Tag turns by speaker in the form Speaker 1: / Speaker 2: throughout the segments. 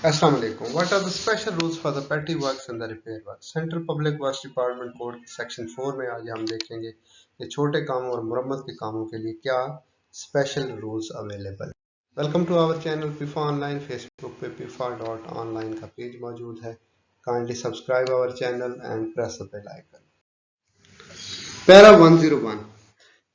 Speaker 1: Assalamu alaikum. What are the special rules for the petty works and the repair works? Central public works department code section 4 में आज हम देखेंगे कि छोटे कामों और मरम्मत के कामों के लिए क्या स्पेशल रूल्स अवेलेबल है। Welcome to our channel PIFA online. Facebook पे pifa.online का पेज मौजूद है। Kindly subscribe our channel and press the bell icon. Para 101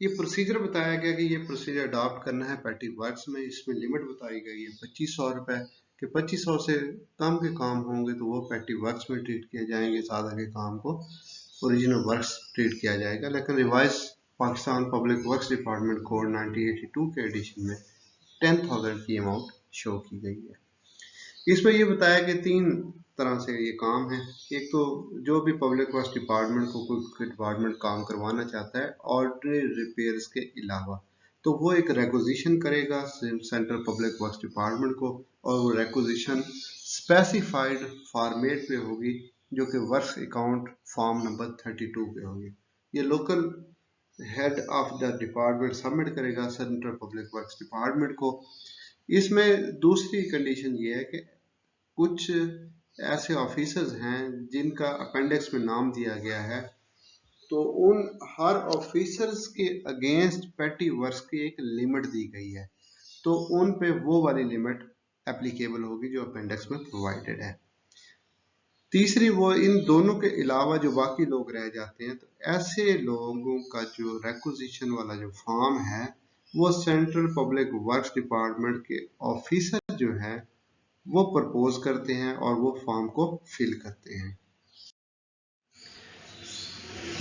Speaker 1: ये प्रोसीजर बताया गया कि ये प्रोसीजर अडॉप्ट करना है पेटी वर्क्स में। इसमें लिमिट बताई गई है 2500 रुपए कि 2500 से कम के काम होंगे तो वो पेटी वर्क्स में ट्रीट किए जाएंगे, ज़्यादा के काम को ओरिजिनल वर्क्स ट्रीट किया जाएगा। लेकिन revise Pakistan public works department code 1982 के एडिशन में 10,000 की अमाउंट शो की गई है। इसमें ये बताया कि 3 तरह से ये काम है। एक तो जो भी पब्लिक वर्क्स डिपार्टमेंट को कोई डिपार्टमेंट काम करवाना चाहता है ऑर्डिनरी रिपेयर्स के अलावा, तो वो एक रेक्विजिशन करेगा सेंट्रल पब्लिक वर्क्स डिपार्टमेंट को, और वो रेक्विजिशन स्पेसिफाइड फॉर्मेट पे होगी जो कि वर्क्स अकाउंट फॉर्म नंबर 32 पे होगी। ये local head of the department submit करेगा सेंट्रल पब्लिक वर्क्स डिपार्टमेंट को। इसमें दूसरी कंडीशन ये है कि कुछ ऐसे ऑफिसर्स हैं जिनका अपेंडिक्स में नाम दिया गया है, तो उन हर ऑफिसर्स के अगेंस्ट पेटी वर्क्स की एक लिमिट दी गई है, तो उन पे वो वाली लिमिट एप्लीकेबल होगी जो अपेंडिक्स में प्रोवाइडेड है। तीसरी, वो इन दोनों के अलावा जो बाकी लोग रह जाते हैं, तो ऐसे लोगों का जो रेक्विजिशन वाला जो फॉर्म है वो सेंट्रल पब्लिक वर्क्स डिपार्टमेंट के ऑफिसर जो है वो प्रपोज करते हैं और वो फॉर्म को फिल करते हैं।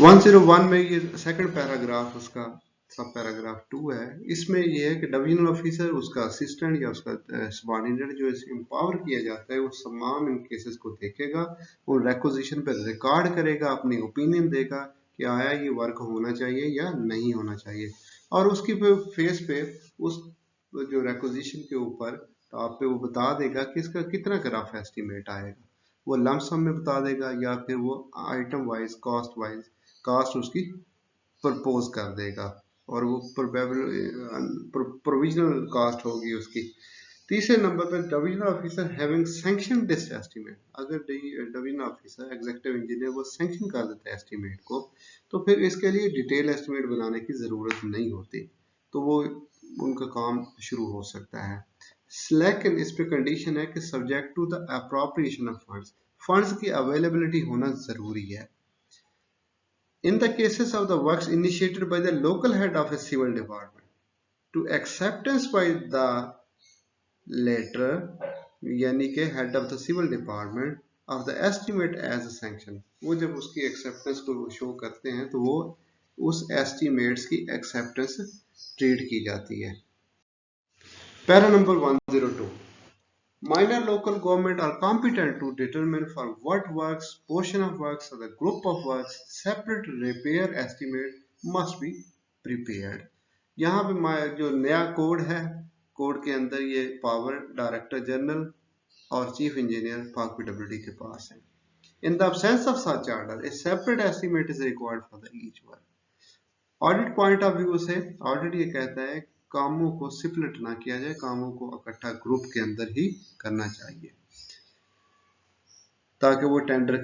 Speaker 1: 101 में ये सेकंड पैराग्राफ उसका सब पैराग्राफ 2 है। इसमें ये है कि डिवीजनल ऑफिसर, उसका असिस्टेंट या उसका सबऑर्डिनेट जो एम्पावर किया जाता है वो तमाम इन केसेस को देखेगा, वो रेक्विजिशन पर रिकॉर्ड करेगा, अपनी ओपिनियन देगा कि आया ये वर्क होना चाहिए या नहीं होना चाहिए, और उसकी फेस पे उस जो रेक्विजिशन के ऊपर टॉप पे वो बता देगा कि इसका कितना का रफ एस्टिमेट आएगा। वो लमसम में बता देगा या फिर वो आइटम वाइज कास्ट उसकी प्रपोज कर देगा, और वो प्रोविजनल कास्ट होगी उसकी। तीसरे नंबर पर divisional officer having sanction this estimate, अगर डिवीजनल ऑफिसर एग्जीक्यूटिव इंजीनियर वो सैंक्शन कर देता है एस्टीमेट को, तो फिर इसके लिए डिटेल एस्टीमेट बनाने की जरूरत नहीं होती, तो वो उनका काम शुरू हो सकता है। लेकिन इस पे कंडीशन है कि subject to the appropriation of funds की अवेलेबिलिटी होना जरूरी है। In the cases of the works initiated by the local head of a civil department to acceptance by the latter, यानी कि head of the civil department of the estimate as a sanction, वो जब उसकी acceptance को show करते हैं तो वो उस estimates की acceptance ट्रीट की जाती है। Para number 102, minor local government are competent to determine for what works, portion of works, or the group of works, separate repair estimate must be prepared। यहाँ पे जो नया कोड है, कोड के अंदर ये पावर डायरेक्टर जनरल और chief engineer पाक पीडब्ल्यूडी के पास है। In the absence of such order, a separate estimate is required for the each work। Audit point of view से ऑडिट ये कहता है कामों को स्प्लिट ना किया जाए, कामों को इकट्ठा ग्रुप के अंदर ही करना चाहिए ताकि वो टेंडर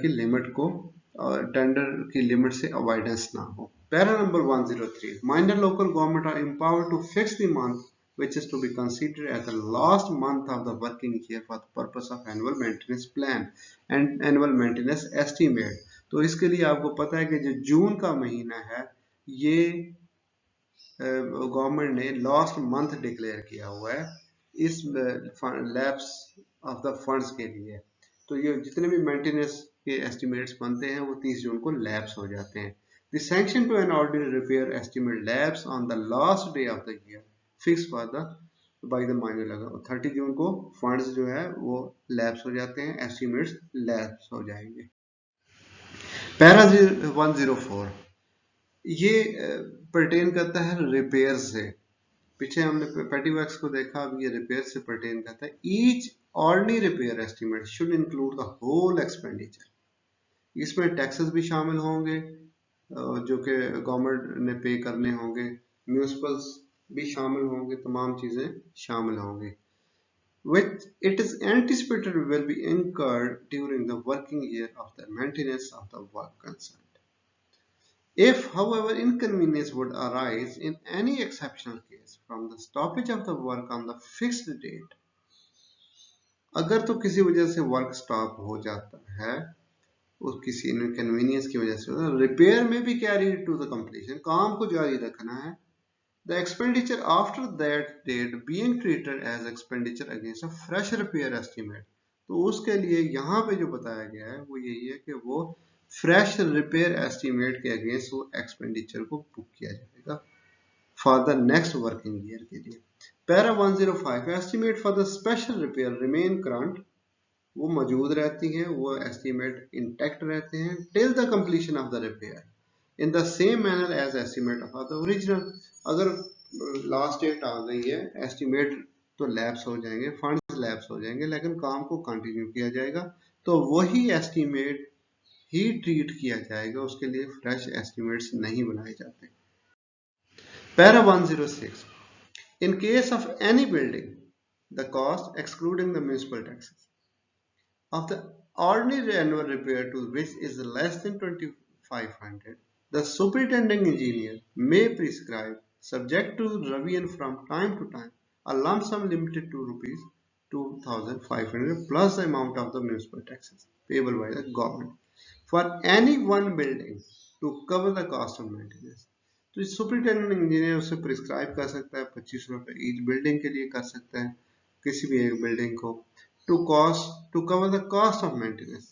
Speaker 1: की लिमिट से अवॉइडेंस ना हो। Para number 103, minor local government are empowered to fix the month which is to be considered as the last month of the working year for the purpose of annual maintenance plan and annual maintenance estimate। तो इसके लिए आपको पता है कि जो जून का महीना है ये गवर्नमेंट ने लास्ट मंथ डिक्लेयर किया हुआ है इस लैप्स ऑफ द फंड्स के लिए, तो ये जितने भी मेंटेनेंस के एस्टिमेट्स बनते हैं वो 30 जून को लैप्स हो जाते हैं। The sanction to an ordinary repair estimate lapse on the last day of the year fix for the by the minor लगा, 30 जून को फंड्स जो है वो लैप्स हो जाते हैं, एस्टिमेट्स लैप्स हो जाएंगे। पैरा 104 ये पर्टेन करता है रिपेयर से। पीछे हमने पेटी वर्क्स को देखा, अब ये रिपेयर से पर्टेन करता है। Each ordinary repair estimate should include the whole expenditure. इसमें टैक्सेस भी शामिल होंगे जो कि गवर्नमेंट ने पे करने होंगे, म्यूनिसिपल्स भी शामिल होंगे, तमाम चीजें शामिल होंगी। which it is anticipated will be incurred during the working year of the maintenance of the work concerned. If, however, inconvenience would arise in any exceptional case from the stoppage of the work on the fixed date, अगर तो किसी वजह से work stop हो जाता है, उस किसी इनकन्वीनियंस की वजह से, रिपेयर में भी कैरी टू द कंप्लीशन, काम को जारी रखना है, the expenditure after that date being treated as expenditure against a fresh repair estimate, तो उसके लिए यहाँ पे जो बताया गया है वो यही है कि वो फ्रेश रिपेयर एस्टिमेट के अगेंस्ट वो एक्सपेंडिचर को बुक किया जाएगा for the next working year के लिए। Para 105 estimate for the special repair remain current, वो मौजूद रहती हैं, वो एस्टिमेट इंटैक्ट रहते हैं till the completion of the repair in the same manner as estimate of the original. अगर लास्ट डेट आ गई है, एस्टिमेट तो लैप्स हो जाएंगे, फंड्स लैप्स हो जाएंगे, लेकिन काम को कंटिन्यू किया जाएगा, तो वही एस्टिमेट ही ट्रीट किया जाएगा, उसके लिए फ्रेश एस्टिमेट्स नहीं बनाए जाते। Para 106 in case of any building the cost excluding the municipal taxes of the ordinary annual repair to which is less than 2500, the superintending engineer may prescribe, subject to revision from time to time, a lump sum limited to rupees 2500 plus the amount of the municipal taxes payable by the government for any one building to cover the cost of maintenance. तो superintendent engineer उसे prescribe कर सकता है, 25 रुपए each building के लिए कर सकता है, किसी भी एक बिल्डिंग को, to cover the cost of maintenance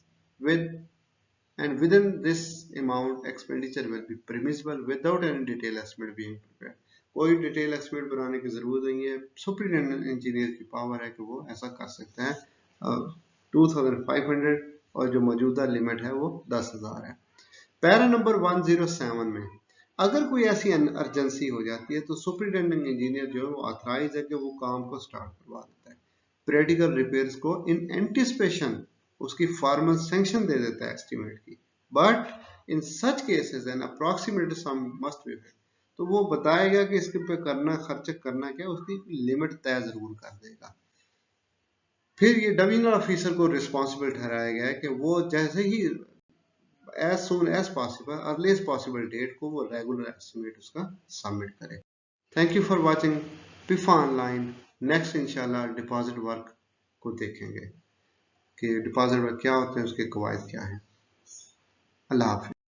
Speaker 1: and within this amount expenditure will be permissible without any detailed estimate being prepared. कोई डिटेल एस्टिमेट बनाने की जरूरत नहीं है, सुपरिटेंडेंट इंजीनियर की पावर है कि वो ऐसा कर सकते हैं। 2500 और जो मौजूदा लिमिट है वो 10,000 है। पैरा नंबर 107 में अगर कोई ऐसी अर्जेंसी हो जाती है तो सुपरिटेंडेंट इंजीनियर जो है वो ऑथराइज है कि वो काम को स्टार्ट करवा देता है, प्रैक्टिकल रिपेयर्स को इन एंटिसिपेशन उसकी फॉर्मल सैंक्शन दे देता है एस्टिमेट की, but in such cases an approximate sum must be paid, तो वो बताएगा कि इसके पे करना खर्च करना क्या, उसकी लिमिट तय जरूर कर देगा। फिर ये डिवीजनल ऑफिसर को रिस्पॉन्सिबल ठहराया गया है कि वो जैसे ही as soon as possible earliest possible date को वो रेगुलर एस्टिमेट उसका सबमिट करे। Thank you for watching PIFA online. Next इंशाल्लाह डिपॉजिट वर्क को देखेंगे कि डिपॉजिट वर्क क्या होते हैं, उसके कवायद क्या हैं। अल्लाह हाफिज़।